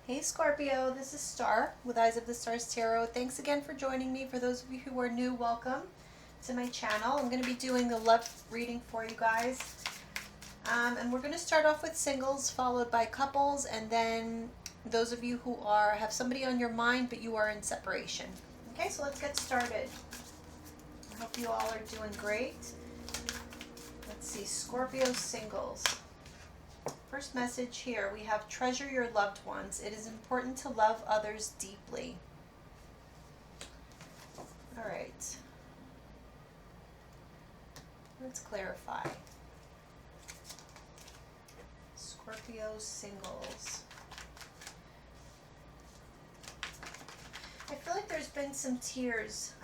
Hey Scorpio, this is Star with Eyes of the Stars Tarot. Thanks again for joining me. For those of you who are new, welcome to my channel. I'm going to be doing the love reading for you guys. And we're going to start off with singles, followed by couples, and then those of you who have somebody on your mind, but you are in separation. Okay, so let's get started. I hope you all are doing great. Let's see, Scorpio singles. First message here, we have treasure your loved ones. It is important to love others deeply. All right. Let's clarify. Scorpio singles. I feel like there's been some tears.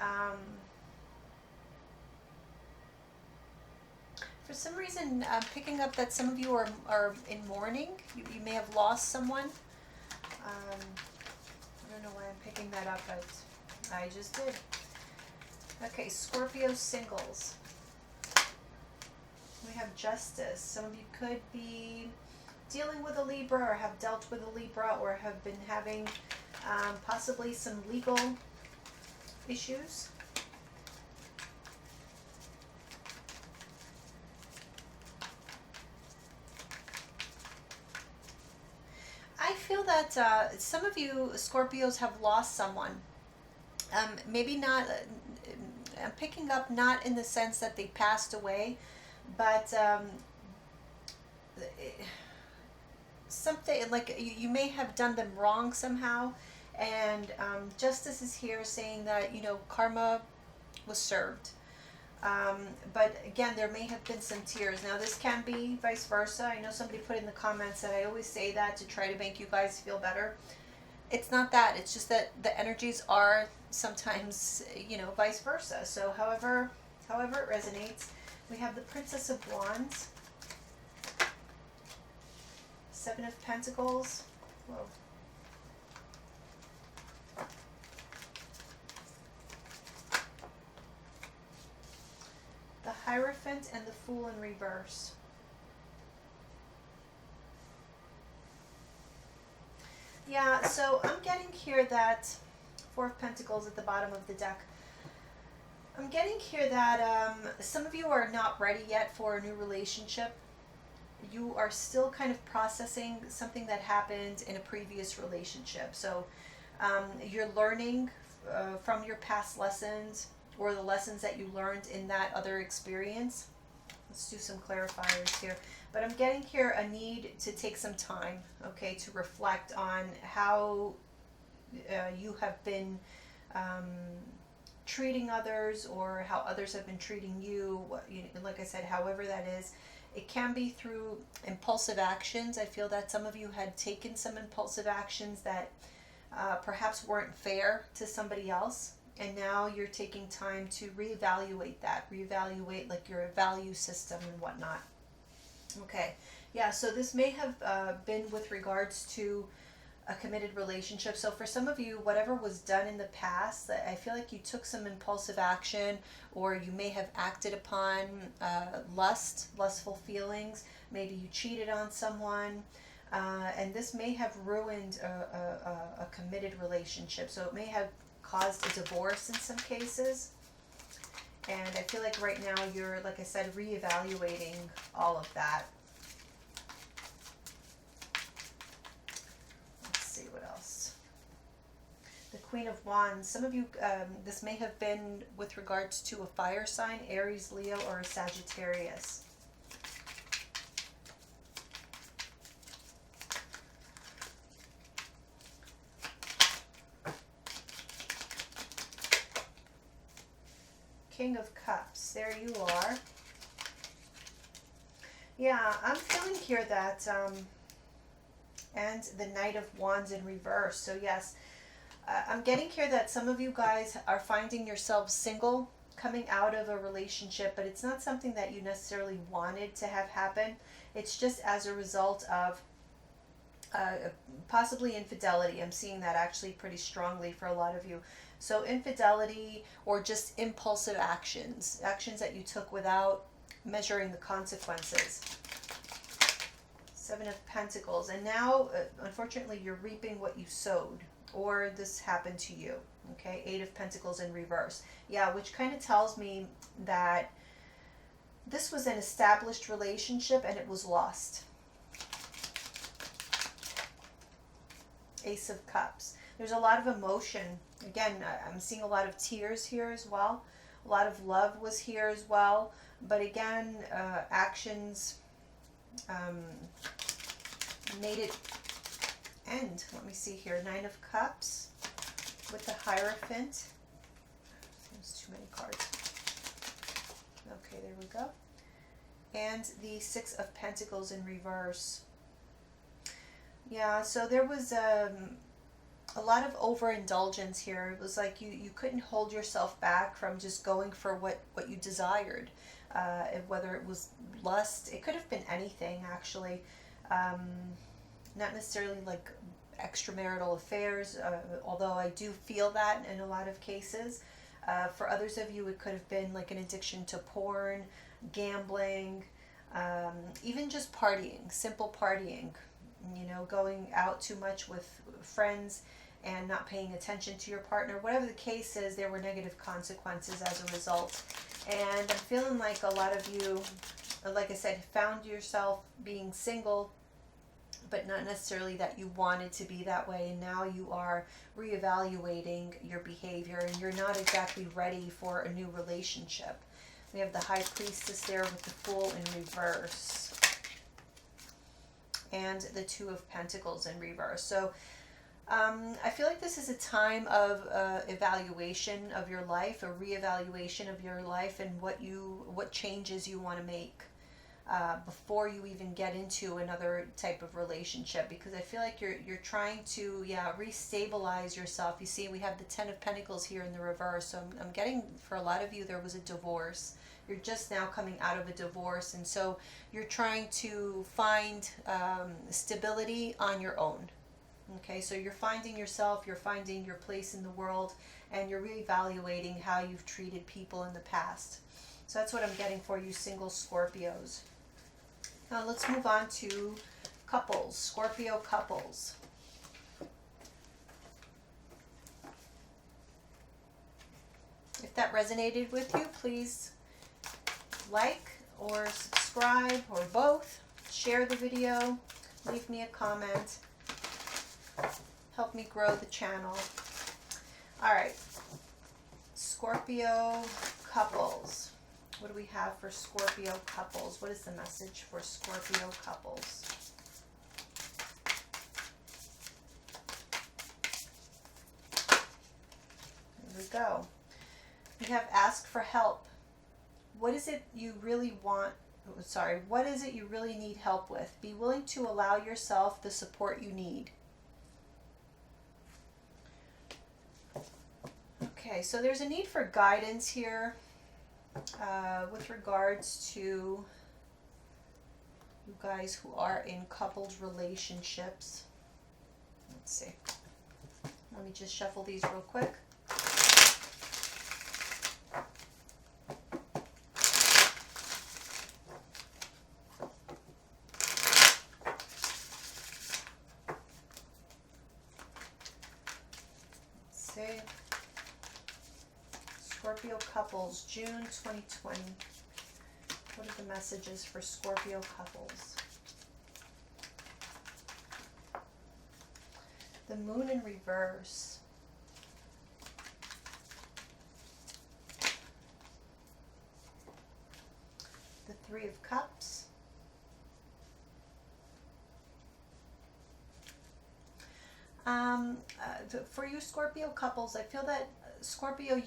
For some reason, I'm picking up that some of you are in mourning. You may have lost someone. I don't know why I'm picking that up, but I just did. Okay, Scorpio singles. We have justice. Some of you could be dealing with a Libra or have dealt with a Libra or have been having possibly some legal issues. I feel that some of you Scorpios have lost someone. Maybe not, I'm picking up not in the sense that they passed away, but something like you may have done them wrong somehow. And justice is here saying that, karma was served. But again, there may have been some tears. Now, this can be vice versa. I know somebody put in the comments that I always say that to try to make you guys feel better. It's not that. It's just that the energies are sometimes, vice versa. So however it resonates. We have the Princess of Wands. Seven of Pentacles. Whoa. The Hierophant and the Fool in reverse. Yeah, so I'm getting here that Four of Pentacles at the bottom of the deck. I'm getting here that some of you are not ready yet for a new relationship. You are still kind of processing something that happened in a previous relationship. So you're learning from your past lessons or the lessons that you learned in that other experience. Let's do some clarifiers here. But I'm getting here a need to take some time, okay, to reflect on how you have been treating others or how others have been treating you. Like I said, however that is. It can be through impulsive actions. I feel that some of you had taken some impulsive actions that perhaps weren't fair to somebody else. And now you're taking time to reevaluate that. Reevaluate like your value system and whatnot. Okay. Yeah, so this may have been with regards to a committed relationship. So for some of you, whatever was done in the past, I feel like you took some impulsive action, or you may have acted upon lustful feelings. Maybe you cheated on someone, and this may have ruined a committed relationship. So it may have caused a divorce in some cases. And I feel like right now you're, like I said, reevaluating all of that. The Queen of Wands. Some of you, this may have been with regards to a fire sign, Aries, Leo, or a Sagittarius. King of Cups. There you are. Yeah, I'm feeling here that, and the Knight of Wands in reverse. So yes, I'm getting here that some of you guys are finding yourselves single, coming out of a relationship, but it's not something that you necessarily wanted to have happen. It's just as a result of possibly infidelity. I'm seeing that actually pretty strongly for a lot of you. So infidelity or just impulsive actions that you took without measuring the consequences. Seven of Pentacles. And now, unfortunately, you're reaping what you sowed, or this happened to you. Okay, Eight of Pentacles in reverse. Yeah, which kind of tells me that this was an established relationship and it was lost. Ace of Cups. There's a lot of emotion. Again, I'm seeing a lot of tears here as well. A lot of love was here as well. But again, actions made it end. Let me see here. Nine of Cups with the Hierophant. There's too many cards. Okay, there we go. And the Six of Pentacles in reverse. Yeah, so there was a lot of overindulgence here. It was like you couldn't hold yourself back from just going for what you desired. Whether it was lust, it could have been anything actually. Not necessarily like extramarital affairs, although I do feel that in a lot of cases. For others of you, it could have been like an addiction to porn, gambling, even just partying, simple partying, you know, going out too much with friends and not paying attention to your partner. Whatever the case is, there were negative consequences as a result. And I'm feeling like a lot of you, like I said, found yourself being single, but not necessarily that you wanted to be that way. And now you are reevaluating your behavior and you're not exactly ready for a new relationship. We have the High Priestess there with the Fool in reverse. And the Two of Pentacles in reverse. So I feel like this is a time of evaluation of your life, a reevaluation of your life and what changes you want to make before you even get into another type of relationship, because I feel like you're trying to restabilize yourself. You see, we have the Ten of Pentacles here in the reverse. So I'm getting, for a lot of you, there was a divorce. You're just now coming out of a divorce, and so you're trying to find stability on your own. Okay, so you're finding yourself, you're finding your place in the world, and you're reevaluating how you've treated people in the past. So that's what I'm getting for you single Scorpios. Now let's move on to couples, Scorpio couples. If that resonated with you, please like or subscribe or both. Share the video, leave me a comment. Help me grow the channel. All right, Scorpio couples. What do we have for Scorpio couples? What is the message for Scorpio couples? Here we go. We have ask for help. What is it you really want? Sorry, what is it you really need help with? Be willing to allow yourself the support you need. Okay, so there's a need for guidance here with regards to you guys who are in coupled relationships. Let's see. Let me just shuffle these real quick. Let's see. Scorpio couples, June 2020. What are the messages for Scorpio couples? The Moon in reverse. The Three of Cups. For you Scorpio couples, I feel that Scorpio,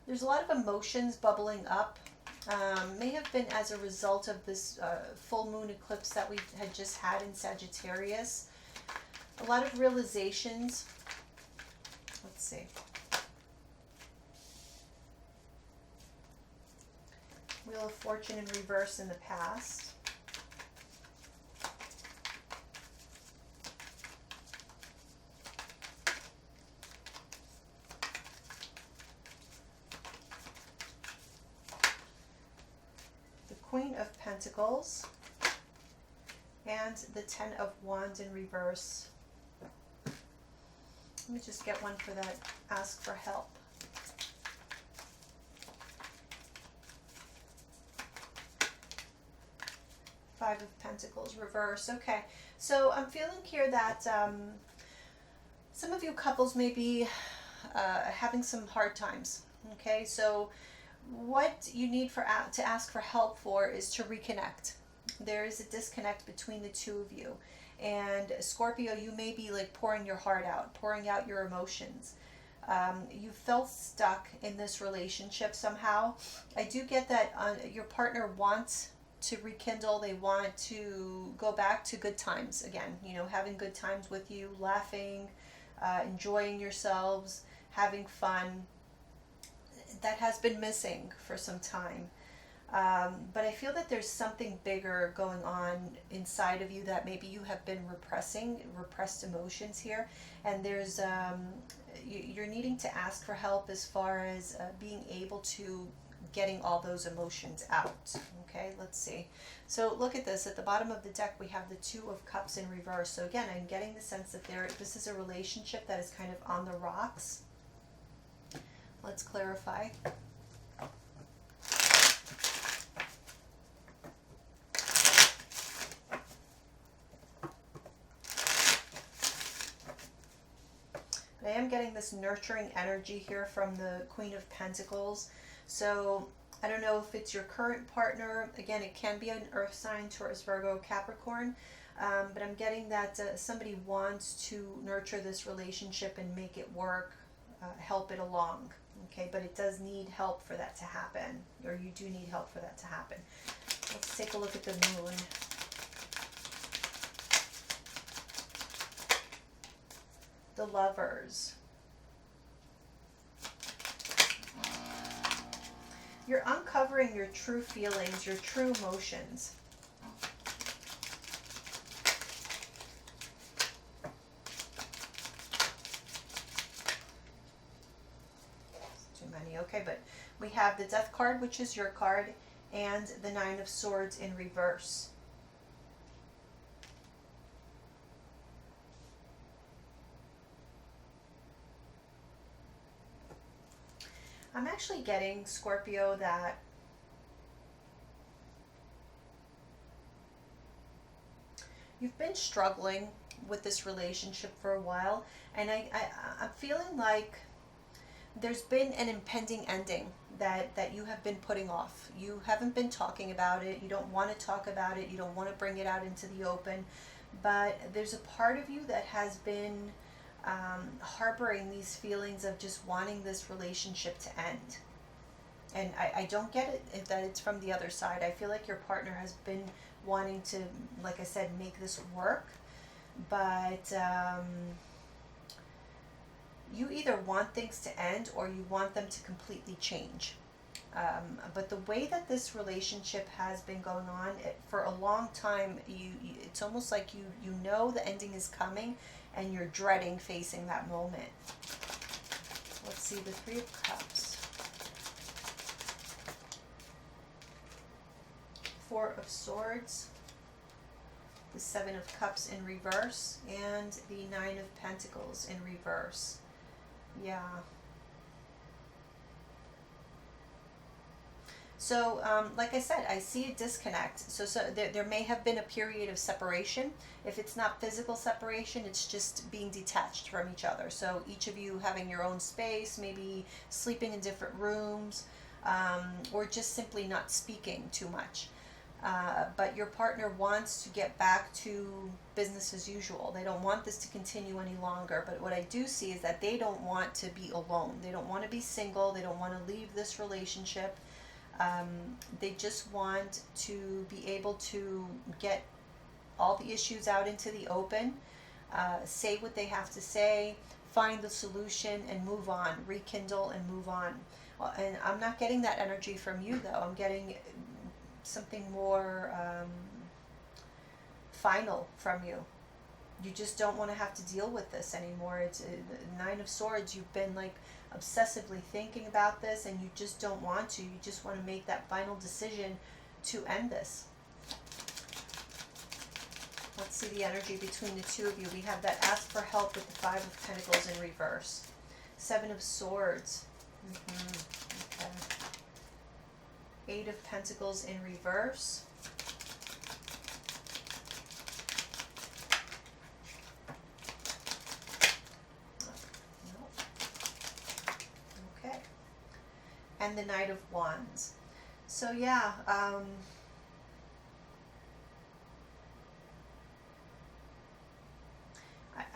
there's a lot of emotions bubbling up. May have been as a result of this full moon eclipse that we had just had in Sagittarius. A lot of realizations. Let's see. Wheel of Fortune in reverse in the past. Queen of Pentacles. and the Ten of Wands in reverse. Let me just get one for that. Ask for help. Five of Pentacles, reverse. Okay, so I'm feeling here that some of you couples may be having some hard times. Okay, so what you need to ask for help for is to reconnect. There is a disconnect between the two of you. And Scorpio, you may be like pouring your heart out, pouring out your emotions. You felt stuck in this relationship somehow. I do get that your partner wants to rekindle. They want to go back to good times again, you know, having good times with you, laughing, enjoying yourselves, having fun. That has been missing for some time. But I feel that there's something bigger going on inside of you that maybe you have been repressed emotions here. And there's, you're needing to ask for help as far as being able to getting all those emotions out. Okay, let's see. So look at this. At the bottom of the deck, we have the Two of Cups in reverse. So again, I'm getting the sense that this is a relationship that is kind of on the rocks. Let's clarify. I am getting this nurturing energy here from the Queen of Pentacles. So I don't know if it's your current partner. Again, it can be an earth sign, Taurus, Virgo, Capricorn. But I'm getting that somebody wants to nurture this relationship and make it work, help it along. Okay, but it does need help for that to happen, or you do need help for that to happen. Let's take a look at the moon. The Lovers. You're uncovering your true feelings, your true emotions. Too many. Okay, but we have the Death card, which is your card, and the Nine of Swords in reverse. I'm actually getting, Scorpio, that you've been struggling with this relationship for a while, and I'm feeling like there's been an impending ending that you have been putting off. You haven't been talking about it. You don't want to talk about it. You don't want to bring it out into the open. But there's a part of you that has been harboring these feelings of just wanting this relationship to end. And I don't get it that it's from the other side. I feel like your partner has been wanting to, like I said, make this work. But you either want things to end or you want them to completely change. But the way that this relationship has been going on for a long time, it's almost like you know the ending is coming and you're dreading facing that moment. Let's see, the Three of Cups. Four of Swords. The Seven of Cups in reverse. And the Nine of Pentacles in reverse. Yeah. So, like I said, I see a disconnect. So there may have been a period of separation. If it's not physical separation, it's just being detached from each other. So each of you having your own space, maybe sleeping in different rooms, or just simply not speaking too much. But your partner wants to get back to business as usual. They don't want this to continue any longer. But what I do see is that they don't want to be alone. They don't want to be single. They don't want to leave this relationship. They just want to be able to get all the issues out into the open, say what they have to say, find the solution and move on, rekindle and move on. Well, and I'm not getting that energy from you though. I'm getting something more final from you. You just don't want to have to deal with this anymore. It's a Nine of Swords. You've been like obsessively thinking about this and you just don't want to. You just want to make that final decision to end this. see the energy between the two of you. We have that ask for help with the Five of Pentacles in reverse. Seven of Swords. Okay. Eight of Pentacles in reverse. Okay. And the Knight of Wands. So yeah,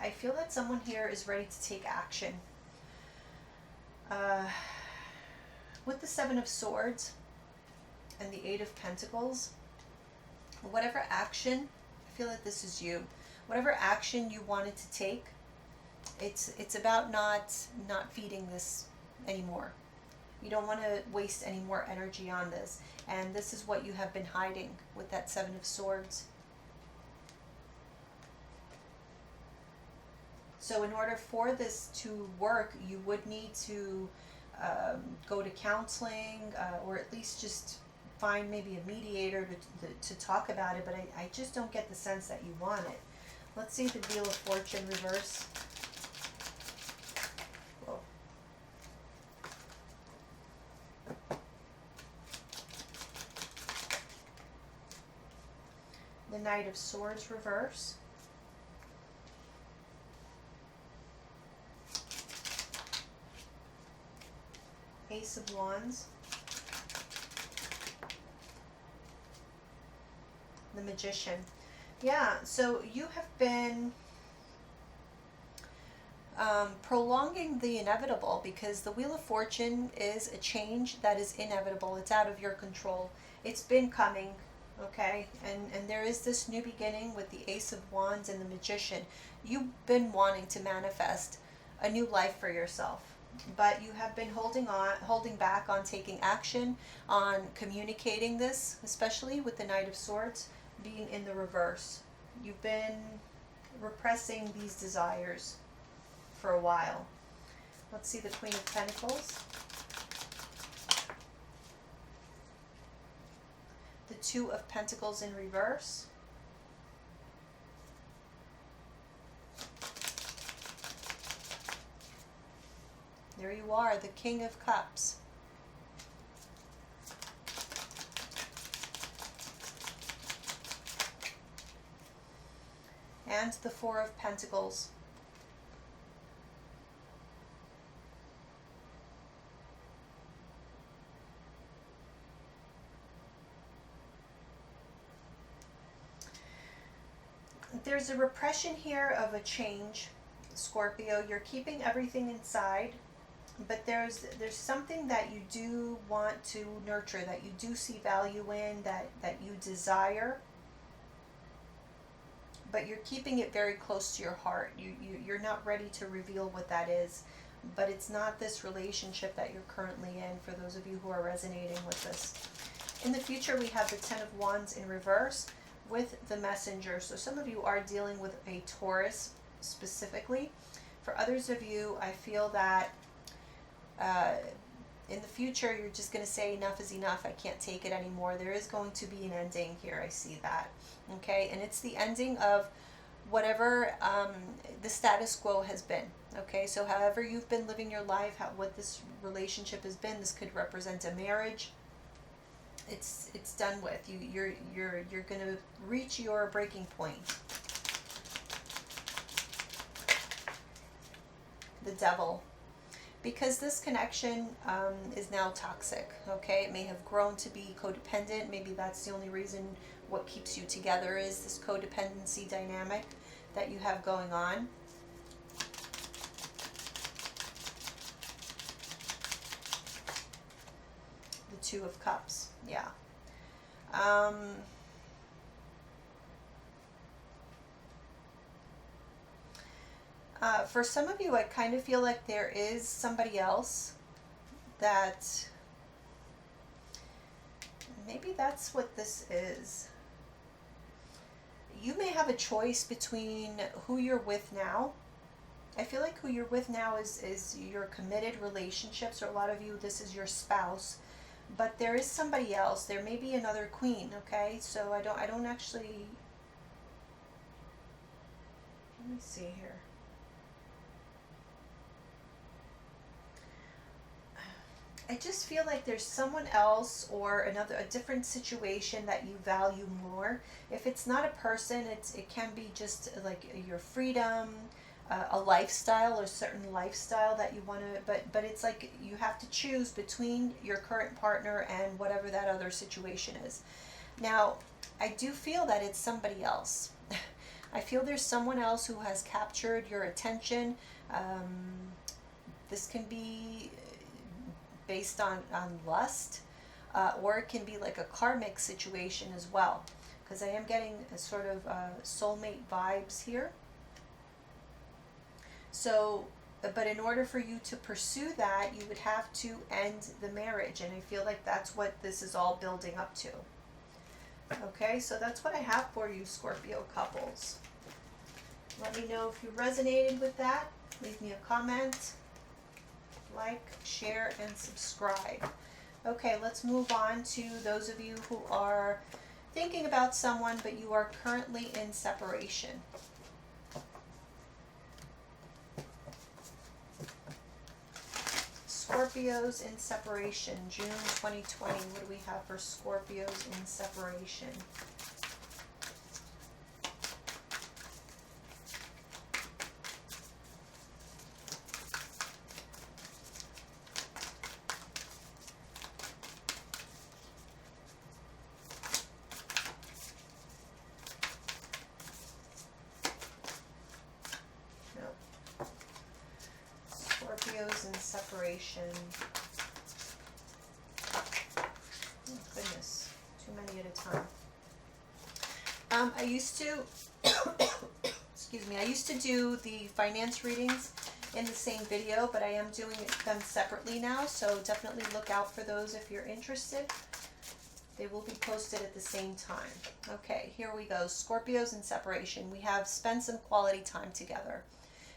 I feel that someone here is ready to take action. With the Seven of Swords and the Eight of Pentacles, whatever action, I feel that this is you. Whatever action you wanted to take, it's about not feeding this anymore. You don't want to waste any more energy on this. And this is what you have been hiding with that Seven of Swords. So in order for this to work, you would need to go to counseling, or at least just find maybe a mediator to talk about it. But I just don't get the sense that you want it. Let's see the Wheel of Fortune reverse. Whoa. The Knight of Swords reverse. Ace of Wands. The Magician. Yeah, so you have been prolonging the inevitable, because the Wheel of Fortune is a change that is inevitable. It's out of your control. It's been coming, okay? And there is this new beginning with the Ace of Wands and the Magician. You've been wanting to manifest a new life for yourself, but you have been holding back on taking action, on communicating this, especially with the Knight of Swords being in the reverse. You've been repressing these desires for a while. Let's see the Queen of Pentacles. The Two of Pentacles in reverse. There you are, the King of Cups. And the Four of Pentacles. There's a repression here of a change, Scorpio. You're keeping everything inside, but there's something that you do want to nurture, that you do see value in, that you desire, but you're keeping it very close to your heart. You're not ready to reveal what that is, but it's not this relationship that you're currently in, for those of you who are resonating with this. In the future, we have the Ten of Wands in reverse with the Messenger. So some of you are dealing with a Taurus specifically. For others of you, I feel that in the future, you're just going to say enough is enough. I can't take it anymore. There is going to be an ending here. I see that. Okay. And it's the ending of whatever the status quo has been. Okay. So however you've been living your life, what this relationship has been, this could represent a marriage. It's done with. You're going to reach your breaking point. The Devil. Because this connection is now toxic, okay? It may have grown to be codependent. Maybe that's the only reason what keeps you together is this codependency dynamic that you have going on. The Two of Cups, yeah. For some of you, I kind of feel like there is somebody else that maybe that's what this is. You may have a choice between who you're with now. I feel like who you're with now is your committed relationships, or a lot of you, this is your spouse. But there is somebody else. There may be another queen, okay? So I don't actually Let me see here. I just feel like there's someone else or a different situation that you value more. If it's not a person, it can be just like your freedom, a lifestyle or certain lifestyle that you want to. But it's like you have to choose between your current partner and whatever that other situation is. Now, I do feel that it's somebody else. I feel there's someone else who has captured your attention. This can be based on lust, or it can be like a karmic situation as well, because I am getting a sort of soulmate vibes here. So, but in order for you to pursue that, you would have to end the marriage, and I feel like that's what this is all building up to. Okay, so that's what I have for you, Scorpio couples. Let me know if you resonated with that. Leave me a comment. Like, share, and subscribe. Okay, let's move on to those of you who are thinking about someone, but you are currently in separation. Scorpios in separation, June 2020. What do we have for Scorpios in separation? Scorpios in separation. Oh, goodness, too many at a time. I used to, excuse me, I used to do the finance readings in the same video, but I am doing them separately now, so definitely look out for those if you're interested. They will be posted at the same time. Okay, here we go. Scorpios in separation. We have spent some quality time together.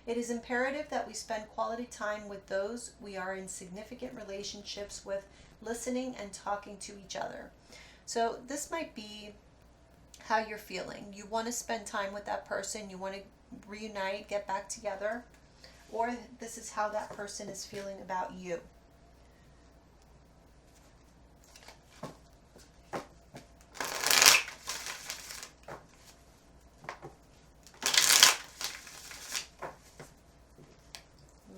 It is imperative that we spend quality time with those we are in significant relationships with, listening and talking to each other. So this might be how you're feeling. You want to spend time with that person, you want to reunite, get back together, or this is how that person is feeling about you.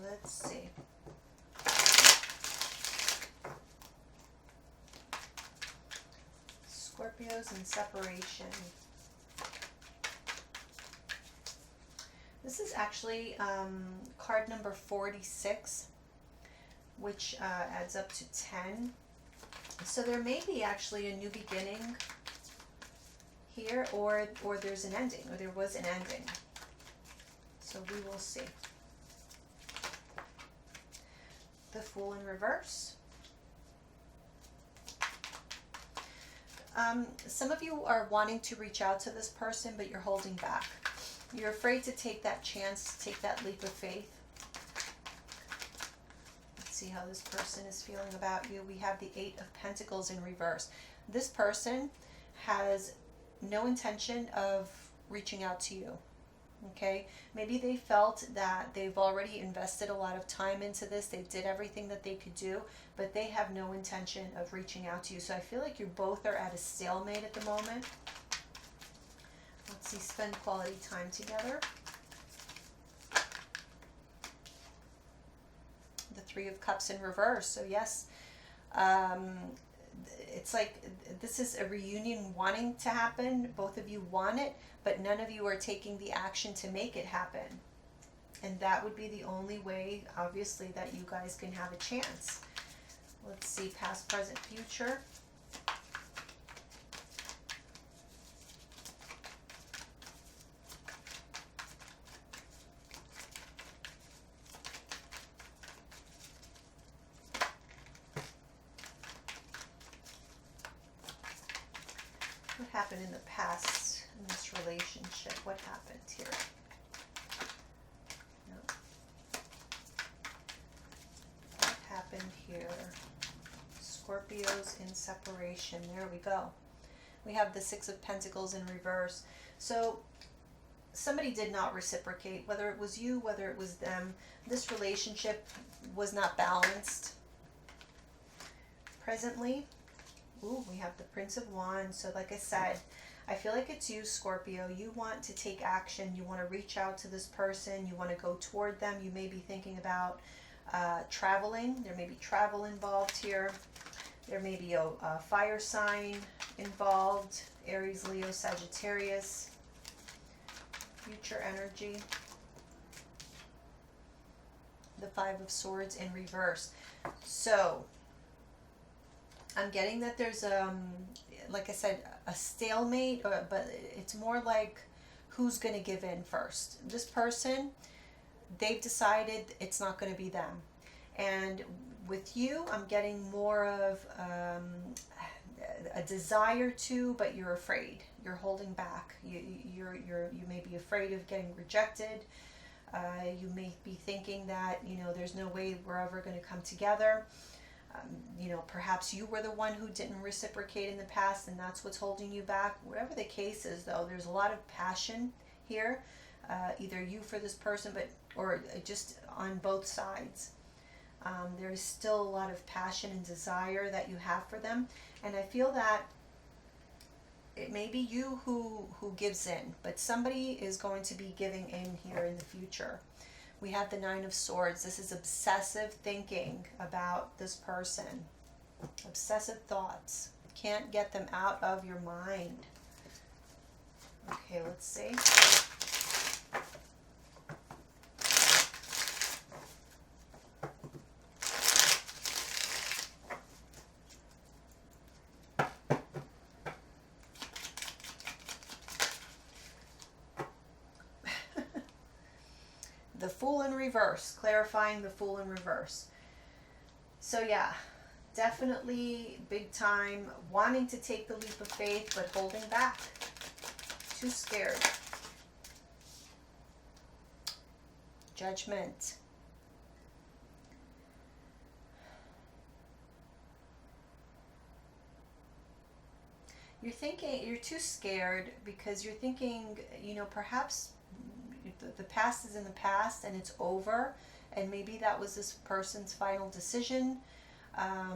Let's see. Scorpios in separation. This is actually card number 46, which adds up to 10. So there may be actually a new beginning here, or there's an ending, or there was an ending. So we will see. The Fool in reverse. Some of you are wanting to reach out to this person, but you're holding back. You're afraid to take that chance, take that leap of faith. Let's see how this person is feeling about you. We have the Eight of Pentacles in reverse. This person has no intention of reaching out to you. Okay, maybe they felt that they've already invested a lot of time into this. They did everything that they could do, but they have no intention of reaching out to you. So I feel like you both are at a stalemate at the moment. Let's see, spend quality time together. The Three of Cups in reverse. So yes, it's like this is a reunion wanting to happen. Both of you want it, but none of you are taking the action to make it happen. And that would be the only way, obviously, that you guys can have a chance. Let's see, past, present, future. What happened in the past in this relationship? What happened here? No. What happened here? Scorpios in separation. There we go. We have the Six of Pentacles in reverse. So somebody did not reciprocate, whether it was you, whether it was them. This relationship was not balanced. Presently, ooh, we have the Prince of Wands. So like I said, I feel like it's you, Scorpio. You want to take action. You want to reach out to this person. You want to go toward them. You may be thinking about traveling. There may be travel involved here. There may be a fire sign involved. Aries, Leo, Sagittarius. Future energy. The Five of Swords in reverse. So I'm getting that there's like I said, a stalemate, but it's more like who's going to give in first. This person, they've decided it's not going to be them. And with you, I'm getting more of a desire to, but you're afraid. You're holding back. You may be afraid of getting rejected. You may be thinking that, there's no way we're ever going to come together. Perhaps you were the one who didn't reciprocate in the past, and that's what's holding you back. Whatever the case is, though, there's a lot of passion here, either you for this person, or just on both sides. There is still a lot of passion and desire that you have for them, and I feel that it may be you who gives in, but somebody is going to be giving in here in the future. We have the Nine of Swords. This is obsessive thinking about this person. Obsessive thoughts. Can't get them out of your mind. Okay, let's see. The Fool in reverse, clarifying the Fool in reverse. So yeah, definitely big time wanting to take the leap of faith, but holding back. Too scared. Judgment. You're thinking, you're too scared because you're thinking, perhaps the past is in the past and it's over, and maybe that was this person's final decision. I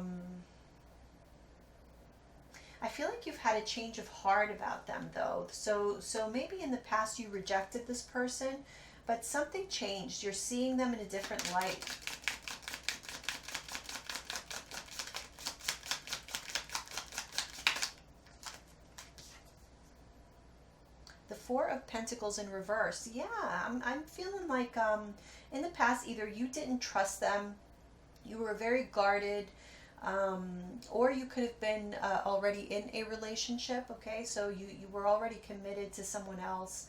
feel like you've had a change of heart about them, though. So maybe in the past you rejected this person, but something changed. You're seeing them in a different light. The Four of Pentacles in reverse. Yeah, I'm feeling like in the past, either you didn't trust them, you were very guarded, or you could have been already in a relationship, okay? So you were already committed to someone else.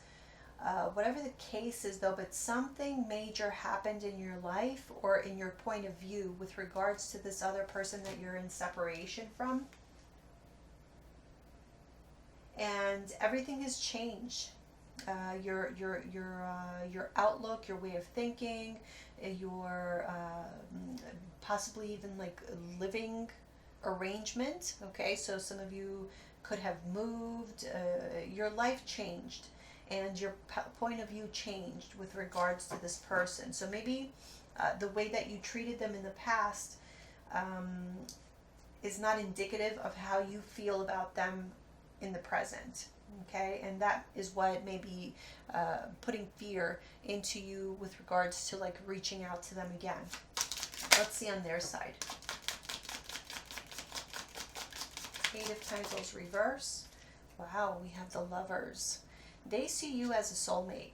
Whatever the case is, though, but something major happened in your life or in your point of view with regards to this other person that you're in separation from. And everything has changed. Your outlook, your way of thinking, your possibly even like living arrangement. Okay, so some of you could have moved. Your life changed, and your point of view changed with regards to this person. So maybe the way that you treated them in the past is not indicative of how you feel about them in the present. Okay, and that is what may be putting fear into you with regards to like reaching out to them again. Let's see on their side. Eight of Pentacles reverse. Wow, we have the Lovers. They see you as a soulmate,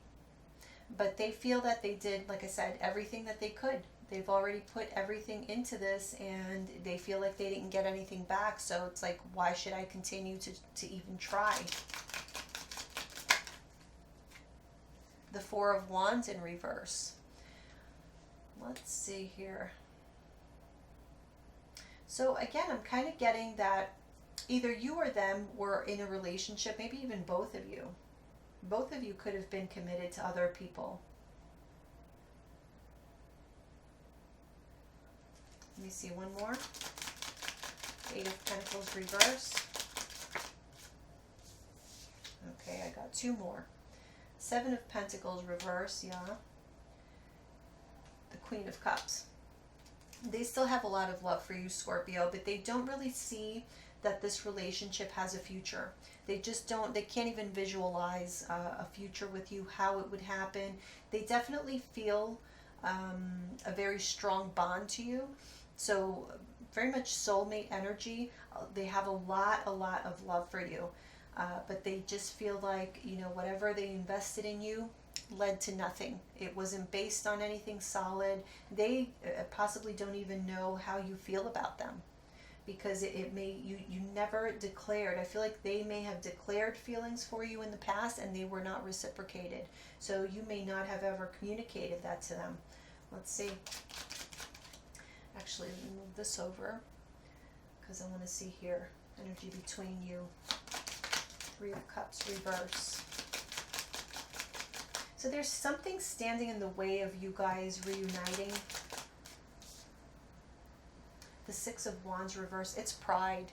but they feel that they did, like I said, everything that they could. They've already put everything into this, and they feel like they didn't get anything back. So it's like, why should I continue to even try? The Four of Wands in reverse. Let's see here. So again, I'm kind of getting that either you or them were in a relationship, maybe even both of you. Both of you could have been committed to other people. Let me see one more. Eight of Pentacles reverse. Okay, I got two more. Seven of Pentacles reverse, yeah. The Queen of Cups. They still have a lot of love for you, Scorpio, but they don't really see that this relationship has a future. They just don't, they can't even visualize a future with you, how it would happen. They definitely feel a very strong bond to you. So very much soulmate energy. They have a lot of love for you. But they just feel like, you know, whatever they invested in you led to nothing. It wasn't based on anything solid. They possibly don't even know how you feel about them, because it may, you never declared. I feel like they may have declared feelings for you in the past and they were not reciprocated. So you may not have ever communicated that to them. Let's see. Actually, let me move this over because I want to see here. Energy between you. Three of Cups reverse. So there's something standing in the way of you guys reuniting. The Six of Wands reverse. It's pride.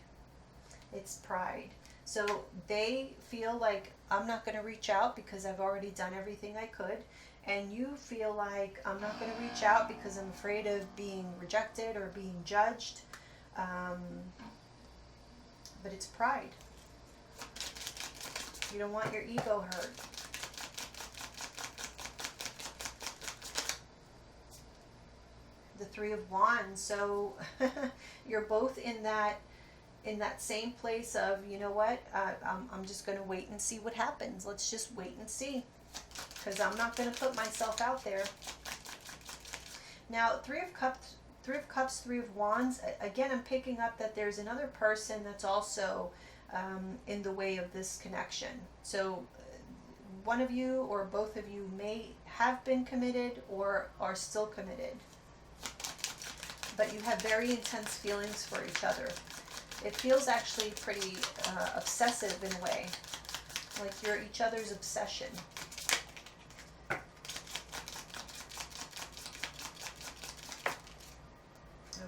It's pride. So they feel like, I'm not going to reach out because I've already done everything I could. And you feel like, I'm not going to reach out because I'm afraid of being rejected or being judged. But it's pride. You don't want your ego hurt. The Three of Wands. So you're both in that same place of, you know what, I'm just going to wait and see what happens. Let's just wait and see, because I'm not going to put myself out there. Now, Three of Cups, Three of Wands. Again, I'm picking up that there's another person that's also in the way of this connection. So one of you or both of you may have been committed or are still committed. But you have very intense feelings for each other. It feels actually pretty obsessive in a way. Like you're each other's obsession.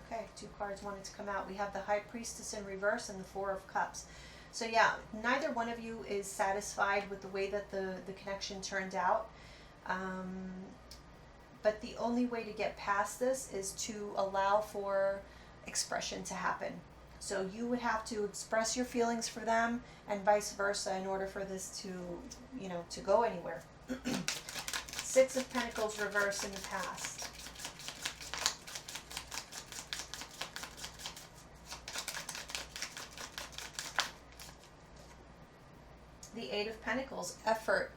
Okay, two cards wanted to come out. We have the High Priestess in reverse and the Four of Cups. So yeah, neither one of you is satisfied with the way that the connection turned out. But the only way to get past this is to allow for expression to happen. So you would have to express your feelings for them and vice versa in order for this to, you know, to go anywhere. Six of Pentacles reverse in the past. The Eight of Pentacles, effort.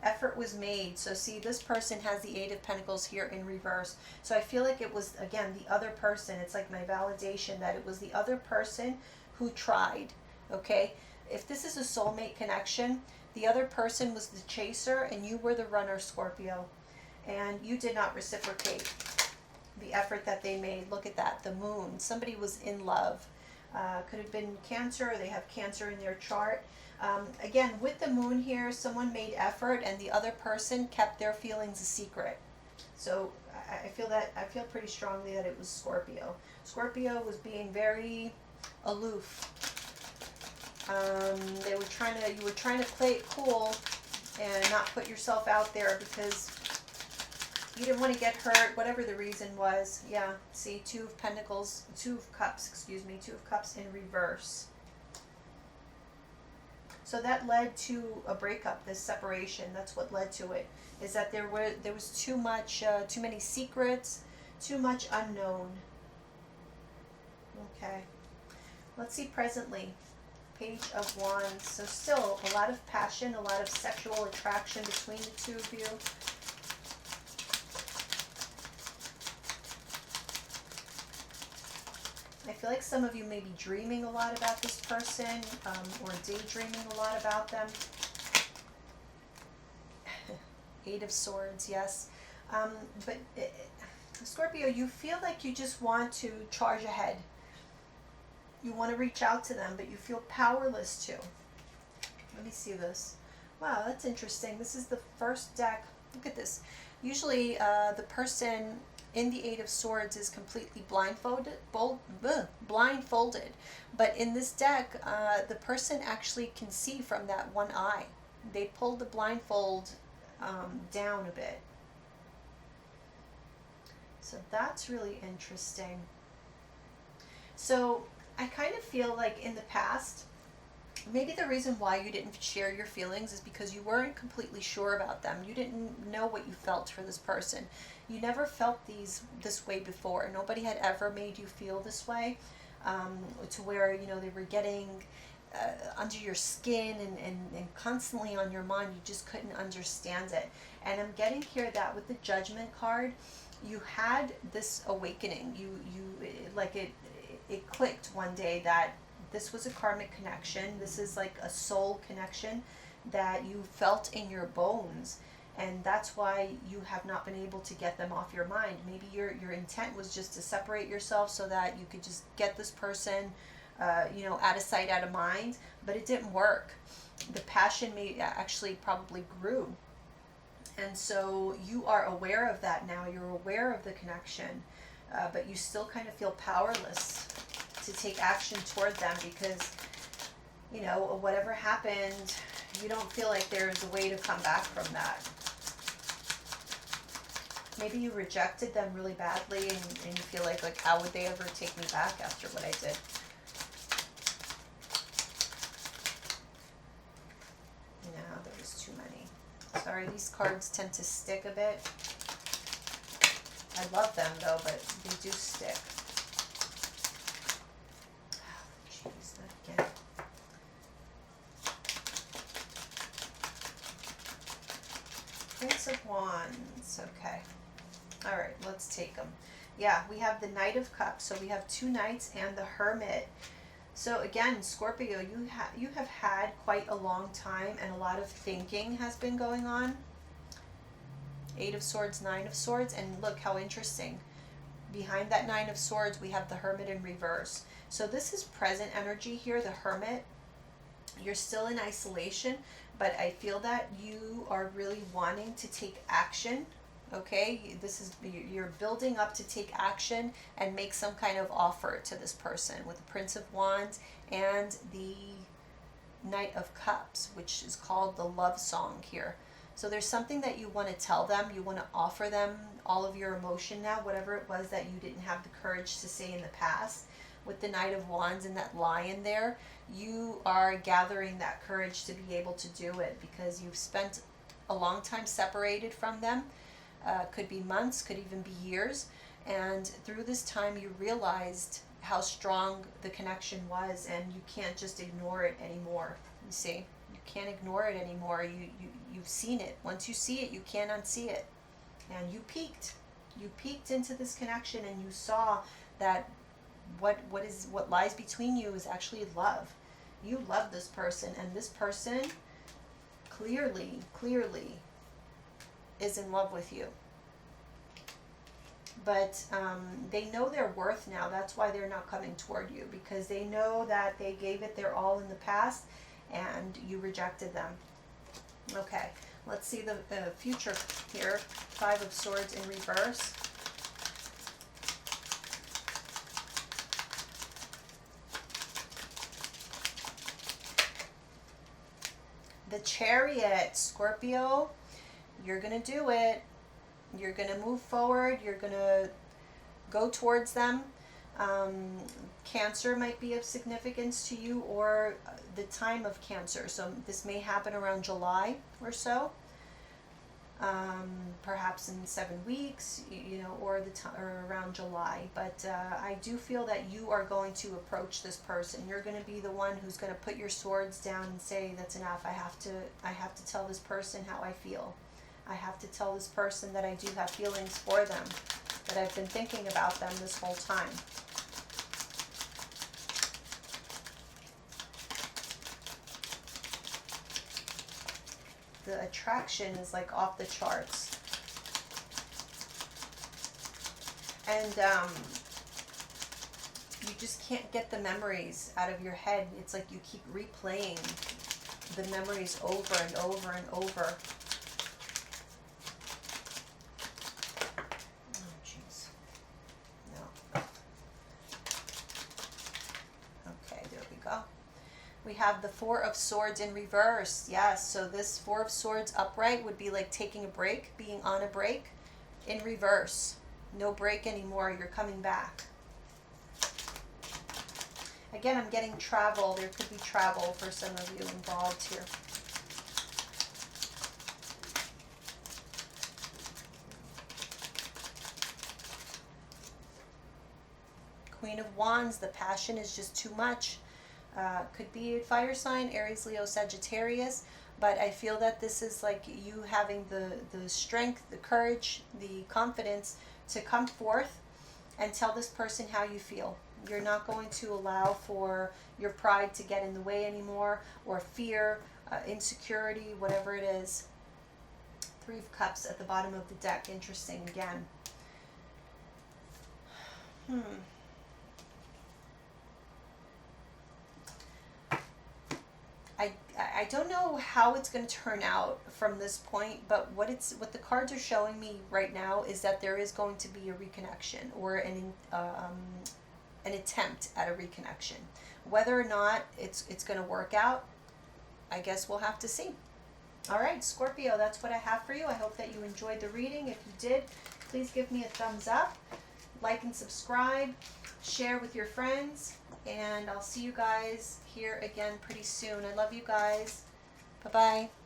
Effort was made. So see, this person has the Eight of Pentacles here in reverse. So I feel like it was, again, the other person. It's like my validation that it was the other person who tried, okay? If this is a soulmate connection, the other person was the chaser and you were the runner, Scorpio. And you did not reciprocate the effort that they made. Look at that, the moon. Somebody was in love. Could have been Cancer, or they have Cancer in their chart. Again, with the moon here, someone made effort and the other person kept their feelings a secret. So I feel pretty strongly that it was Scorpio. Scorpio was being very aloof. You were trying to play it cool and not put yourself out there because you didn't want to get hurt, whatever the reason was. Yeah, see, Two of Cups in reverse. So that led to a breakup, this separation. That's what led to it. Is that there was too many secrets, too much unknown. Okay. Let's see presently. Page of Wands. So still a lot of passion, a lot of sexual attraction between the two of you. I feel like some of you may be dreaming a lot about this person, or daydreaming a lot about them. Eight of Swords, yes. But Scorpio, you feel like you just want to charge ahead. You want to reach out to them, but you feel powerless to. Let me see this. Wow, that's interesting. This is the first deck. Look at this. Usually the person in the Eight of Swords is completely blindfolded. But in this deck, the person actually can see from that one eye. They pulled the blindfold down a bit. So that's really interesting. So I kind of feel like in the past, maybe the reason why you didn't share your feelings is because you weren't completely sure about them. You didn't know what you felt for this person. You never felt this way before. Nobody had ever made you feel this way, to where, you know, they were getting under your skin and constantly on your mind. You just couldn't understand it. And I'm getting here that with the Judgment card, you had this awakening. You like it clicked one day that this was a karmic connection. This is like a soul connection that you felt in your bones. And that's why you have not been able to get them off your mind. Maybe your intent was just to separate yourself so that you could just get this person, you know, out of sight, out of mind. But it didn't work. The passion actually probably grew. And so you are aware of that now. You're aware of the connection. But you still kind of feel powerless to take action toward them because, you know, whatever happened, you don't feel like there's a way to come back from that. Maybe you rejected them really badly and you feel like how would they ever take me back after what I did? No, there was too many. Sorry, these cards tend to stick a bit. I love them though, but they do stick. Jeez, not again. Prince of Wands. Okay. All right, let's take them. Yeah, we have the Knight of Cups. So we have two Knights and the Hermit. So again, Scorpio, you have had quite a long time and a lot of thinking has been going on. 8 of Swords, 9 of Swords, and look how interesting. Behind that 9 of Swords, we have the Hermit in reverse. So this is present energy here, the Hermit. You're still in isolation, but I feel that you are really wanting to take action. Okay, you're building up to take action and make some kind of offer to this person with the Prince of Wands and the Knight of Cups, which is called the love song here. So there's something that you want to tell them. You want to offer them all of your emotion now, whatever it was that you didn't have the courage to say in the past. With the Knight of Wands and that Lion there, you are gathering that courage to be able to do it because you've spent a long time separated from them. Could be months, could even be years. And through this time, you realized how strong the connection was, and you can't just ignore it anymore. You see, you can't ignore it anymore. You've seen it. Once you see it, you can't unsee it. And you peeked. You peeked into this connection, and you saw that what lies between you is actually love. You love this person, and this person clearly is in love with you. But they know their worth now. That's why they're not coming toward you, because they know that they gave it their all in the past and you rejected them. Okay, let's see the future here. 5 of Swords in reverse. The Chariot, Scorpio. You're going to do it. You're going to move forward. You're going to go towards them. Cancer might be of significance to you, or the time of Cancer. So this may happen around July or so. Perhaps in 7 weeks, or or around July. But I do feel that you are going to approach this person. You're going to be the one who's going to put your swords down and say, that's enough. I have to tell this person how I feel. I have to tell this person that I do have feelings for them, that I've been thinking about them this whole time. The attraction is like off the charts. And you just can't get the memories out of your head. It's like you keep replaying the memories over and over and over. Oh, jeez. No. Okay, there we go. We have the Four of Swords in reverse. Yes, so this Four of Swords upright would be like taking a break, being on a break. In reverse, no break anymore, you're coming back. Again, I'm getting travel. There could be travel for some of you involved here. Queen of Wands, the passion is just too much. Could be a fire sign, Aries, Leo, Sagittarius, but I feel that this is like you having the strength, the courage, the confidence to come forth and tell this person how you feel. You're not going to allow for your pride to get in the way anymore, or fear, insecurity, whatever it is. Three of Cups at the bottom of the deck. Interesting again. I don't know how it's going to turn out from this point, but what the cards are showing me right now is that there is going to be a reconnection, or an attempt at a reconnection. Whether or not it's going to work out, I guess we'll have to see. All right, Scorpio, that's what I have for you. I hope that you enjoyed the reading. If you did, please give me a thumbs up, like and subscribe, share with your friends, and I'll see you guys here again pretty soon. I love you guys. Bye-bye.